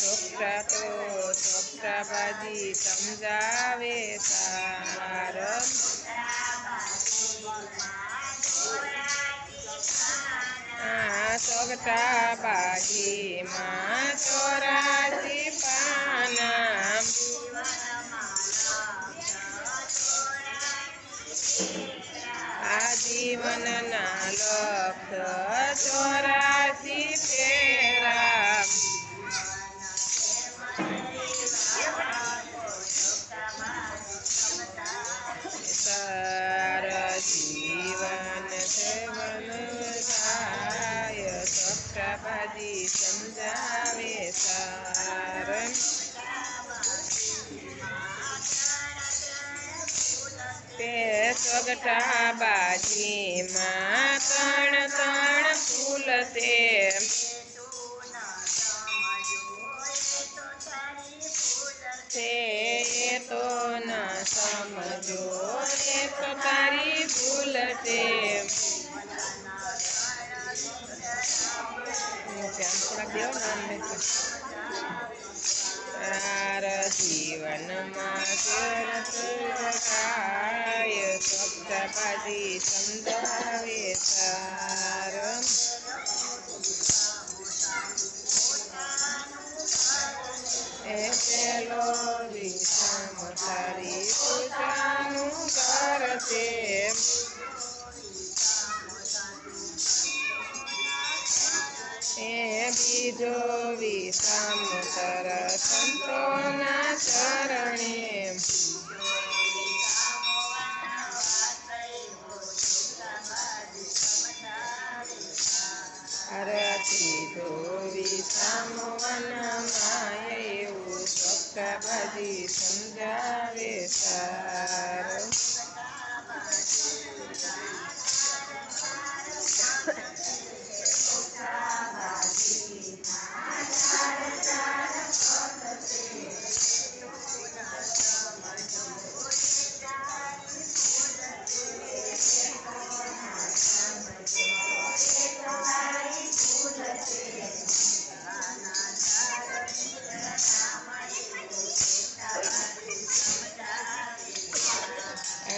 ચોકટા તો ચોકટા બાજી સમજાવે સાર ચોકટા બાજીમાં 84 પાના આ જીવનના લક્ષ 84 ફેરા સાર જીવન સેવન થાય ચોકટા બાજી સમજાવે સાર તે ચોકટા બાજીમાં 3 ફૂલ છે એ તો ન સમજો એ તો તારી ભૂલ છે તાર જીવનમાં થાય ચોકટા બાજી સમજાવે સાર એ પેલો વિષમ તારી પૂજાનું ઘર છે એ બીજો વિષમ તર સંતોના ચરણે ત્રીજો વિષમ વનમાં એવું ચોકટા બાજી સમજાવે સાર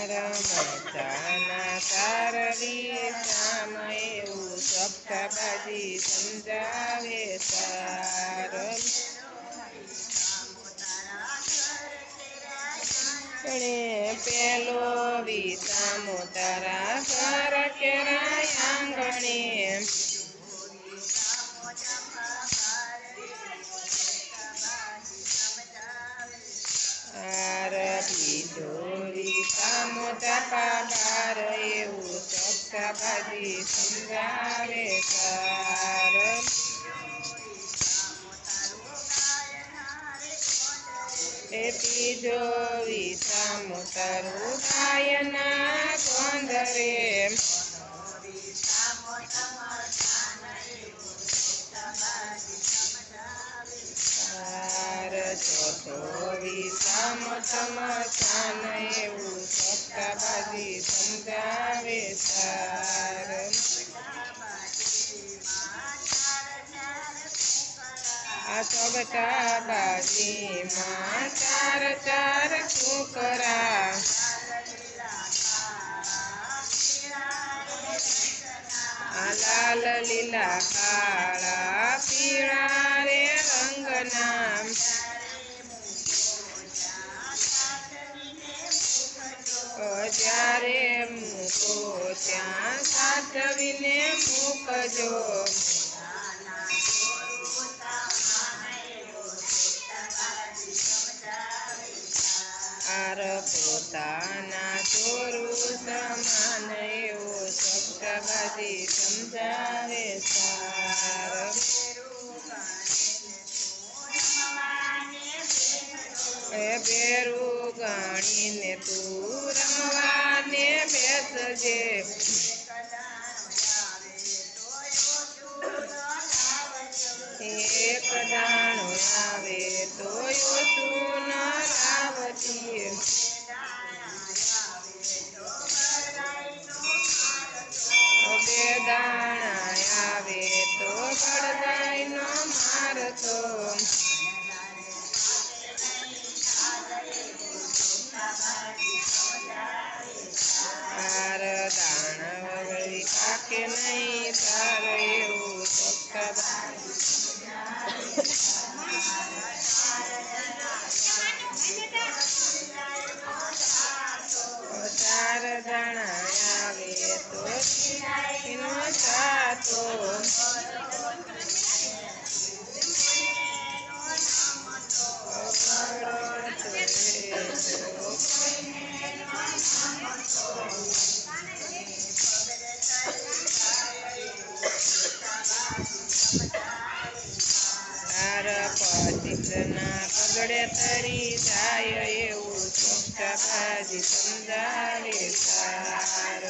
રમતાના તારવી શામ એવું ચોકટા બાજી સમજાવે સાર પેલો વિષામો તારા ઘર કેરા આંગણે બીજો વિષામો તાપા બાર એવું ચોકટા બાજી સમજાવે સાર એ ત્રીજો વિષામો તારું ગાયના ગોંધરે ચોથો વિષામો સમસાન એવું ચોકટા બાજી સમજાવે સાર આ ચોકટા બાજીમાં 4 છોકરા લાલ લીલા કાળા પીળા રે રંગના જ્યારે મૂકો ત્યાં સાચવીને મૂકજો પોતાના ચોરું સમાન એવો ચોકટા બાજી સમજાવે સાર બેરું ગણીને તું રમવાને બેસજે એક દાણો આવે તો ઓછું ન લાવતી બે દાણા આવે તો ગળદાઈ નો મારતો પતિતના પગડે તરી જાય એવું ચોખ્ખા ભાજી સમજાવે સાર